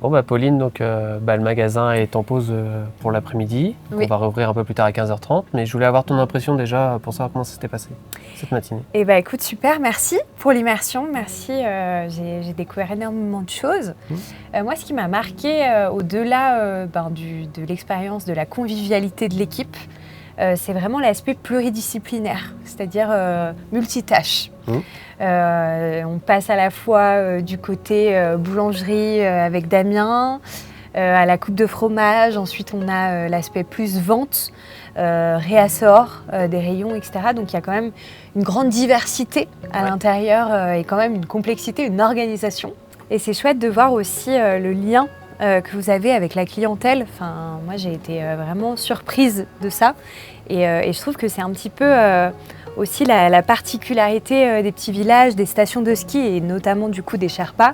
Bon bah Pauline, donc le magasin est en pause pour l'après-midi. Oui. On va rouvrir un peu plus tard à 15h30, mais je voulais avoir ton impression déjà pour savoir comment ça s'était passé cette matinée. Eh ben écoute, super, merci pour l'immersion, merci. J'ai découvert énormément de choses. Moi, ce qui m'a marqué au-delà de l'expérience, de la convivialité de l'équipe, c'est vraiment l'aspect pluridisciplinaire, c'est-à-dire multitâche. On passe à la fois du côté boulangerie avec Damien, à la coupe de fromage, ensuite on a l'aspect plus vente, réassort des rayons, etc. Donc il y a quand même une grande diversité à l'intérieur et quand même une complexité, une organisation. Et c'est chouette de voir aussi le lien que vous avez avec la clientèle. Enfin, moi j'ai été vraiment surprise de ça et je trouve que c'est un petit peu aussi la particularité des petits villages, des stations de ski et notamment du coup des Sherpas.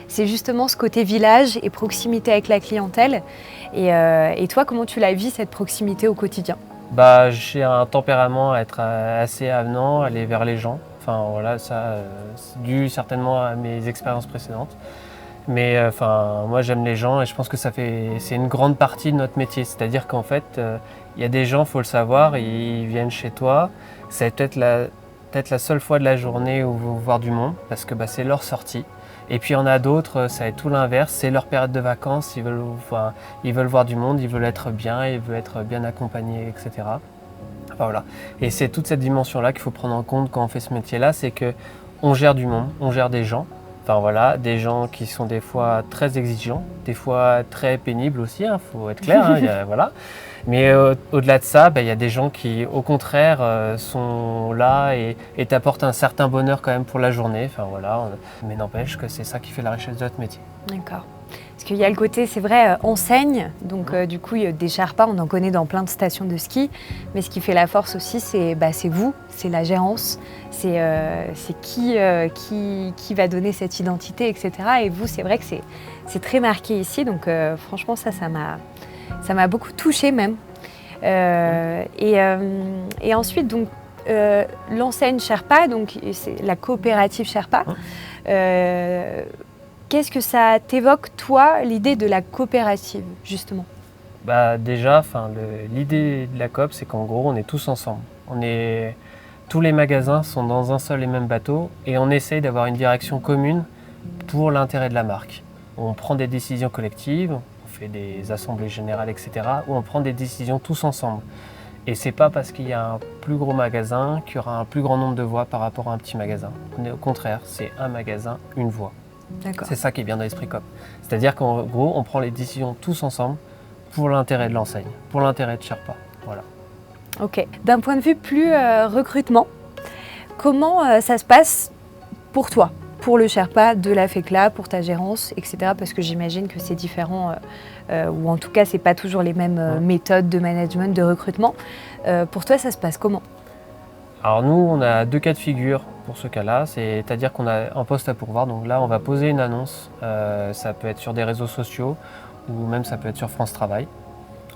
C'est justement ce côté village et proximité avec la clientèle. Et toi, comment tu la vis cette proximité au quotidien ? J'ai un tempérament à être assez avenant, aller vers les gens. Enfin voilà, ça c'est dû certainement à mes expériences précédentes. Mais moi j'aime les gens et je pense que c'est une grande partie de notre métier. C'est-à-dire qu'en fait, il y a des gens, il faut le savoir, ils viennent chez toi. C'est peut-être la seule fois de la journée où ils vont voir du monde parce que c'est leur sortie. Et puis il y en a d'autres, ça va être tout l'inverse, c'est leur période de vacances, ils veulent voir du monde, ils veulent être bien accompagnés, etc. Enfin, voilà. Et c'est toute cette dimension-là qu'il faut prendre en compte quand on fait ce métier-là, c'est qu'on gère du monde, on gère des gens. Enfin voilà, des gens qui sont des fois très exigeants, des fois très pénibles aussi, faut être clair, voilà. Mais au-delà de ça, il y a des gens qui, au contraire, sont là et t'apportent un certain bonheur quand même pour la journée. Enfin voilà, mais n'empêche que c'est ça qui fait la richesse de notre métier. D'accord. Parce qu'il y a le côté, c'est vrai, enseigne. Donc du coup, des Sherpas, on en connaît dans plein de stations de ski. Mais ce qui fait la force aussi, c'est vous, c'est la gérance, c'est qui va donner cette identité, etc. Et vous, c'est vrai que c'est très marqué ici. Donc franchement, ça m'a beaucoup touchée même. Et ensuite, donc, l'enseigne Sherpa, donc c'est la coopérative Sherpa. Qu'est-ce que ça t'évoque, toi, l'idée de la coopérative, justement ? Déjà, l'idée de la coop, c'est qu'en gros, on est tous ensemble. Tous les magasins sont dans un seul et même bateau et on essaye d'avoir une direction commune pour l'intérêt de la marque. On prend des décisions collectives, on fait des assemblées générales, etc., où on prend des décisions tous ensemble. Et c'est pas parce qu'il y a un plus gros magasin qu'il y aura un plus grand nombre de voix par rapport à un petit magasin. Au contraire, c'est un magasin, une voix. D'accord. C'est ça qui est bien dans l'esprit coop. C'est-à-dire qu'en gros, on prend les décisions tous ensemble pour l'intérêt de l'enseigne, pour l'intérêt de Sherpa. Voilà. Ok. D'un point de vue plus recrutement, comment ça se passe pour toi, pour le Sherpa de la FECLA, pour ta gérance, etc. Parce que j'imagine que c'est différent, ou en tout cas, c'est pas toujours les mêmes méthodes de management, de recrutement. Pour toi, ça se passe comment ? Alors nous, on a 2 cas de figure pour ce cas-là, c'est-à-dire qu'on a un poste à pourvoir, donc là on va poser une annonce, ça peut être sur des réseaux sociaux ou même ça peut être sur France Travail.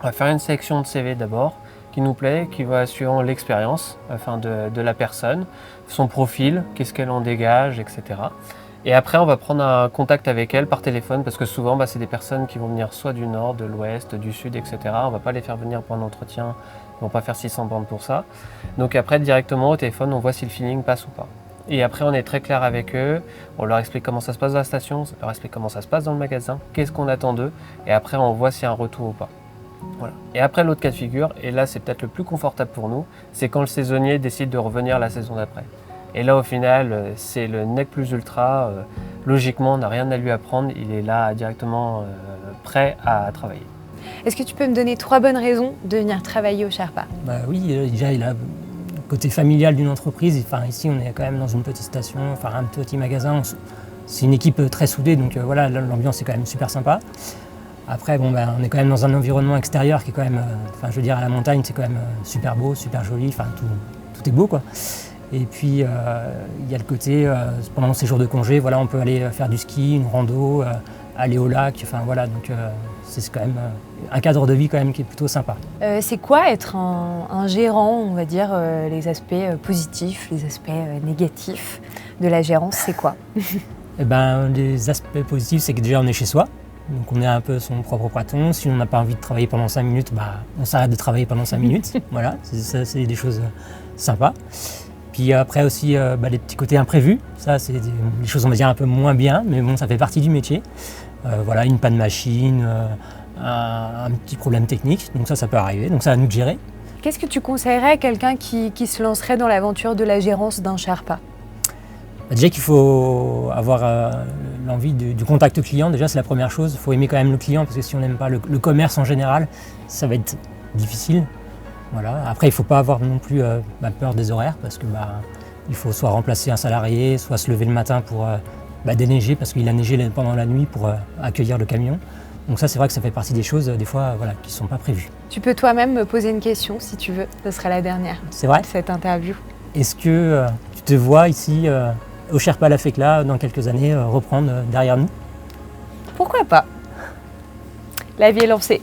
On va faire une sélection de CV d'abord qui nous plaît, qui va suivant l'expérience de la personne, son profil, qu'est-ce qu'elle en dégage, etc. Et après on va prendre un contact avec elle par téléphone parce que souvent c'est des personnes qui vont venir soit du nord, de l'ouest, du sud, etc. On ne va pas les faire venir pour un entretien. Ils ne vont pas faire 600 bornes pour ça. Donc après, directement au téléphone, on voit si le feeling passe ou pas. Et après, on est très clair avec eux. On leur explique comment ça se passe dans la station, on leur explique comment ça se passe dans le magasin, qu'est-ce qu'on attend d'eux. Et après, on voit s'il y a un retour ou pas. Voilà. Et après, l'autre cas de figure, et là, c'est peut-être le plus confortable pour nous, c'est quand le saisonnier décide de revenir la saison d'après. Et là, au final, c'est le nec plus ultra. Logiquement, on n'a rien à lui apprendre. Il est là directement prêt à travailler. Est-ce que tu peux me donner 3 bonnes raisons de venir travailler au Sherpa ? Oui, déjà il a le côté familial d'une entreprise. Ici on est quand même dans une petite station, un petit magasin. C'est une équipe très soudée, donc voilà, l'ambiance est quand même super sympa. Après, on est quand même dans un environnement extérieur qui est quand même, à la montagne, c'est quand même super beau, super joli. Tout est beau, quoi. Et puis il y a le côté, pendant ces jours de congé, voilà, on peut aller faire du ski, une rando, aller au lac. Donc c'est quand même un cadre de vie quand même qui est plutôt sympa. C'est quoi être un gérant, on va dire, les aspects positifs, les aspects négatifs de la gérance, c'est quoi ? Les aspects positifs, c'est que déjà on est chez soi, Donc on est un peu son propre patron. Si on n'a pas envie de travailler pendant 5 minutes, on s'arrête de travailler pendant 5 minutes. Voilà, c'est des choses sympas. Puis après aussi les petits côtés imprévus. Ça, c'est des choses, on va dire, un peu moins bien, mais bon, ça fait partie du métier. Voilà, une panne machine, un petit problème technique. Donc ça peut arriver. Donc ça, à nous de gérer. Qu'est-ce que tu conseillerais à quelqu'un qui se lancerait dans l'aventure de la gérance d'un Sherpa? Déjà qu'il faut avoir l'envie du contact client, déjà c'est la première chose. Il faut aimer quand même le client parce que si on n'aime pas le commerce en général, ça va être difficile. Voilà. Après, il ne faut pas avoir non plus peur des horaires parce que il faut soit remplacer un salarié, soit se lever le matin pour déneiger parce qu'il a neigé pendant la nuit pour accueillir le camion. Donc ça, c'est vrai que ça fait partie des choses des fois qui ne sont pas prévues. Tu peux toi-même me poser une question si tu veux, ce sera la dernière. C'est vrai. Cette interview. Est-ce que tu te vois ici au Sherpa La Fekla dans quelques années reprendre derrière nous? Pourquoi pas? La vie est lancée.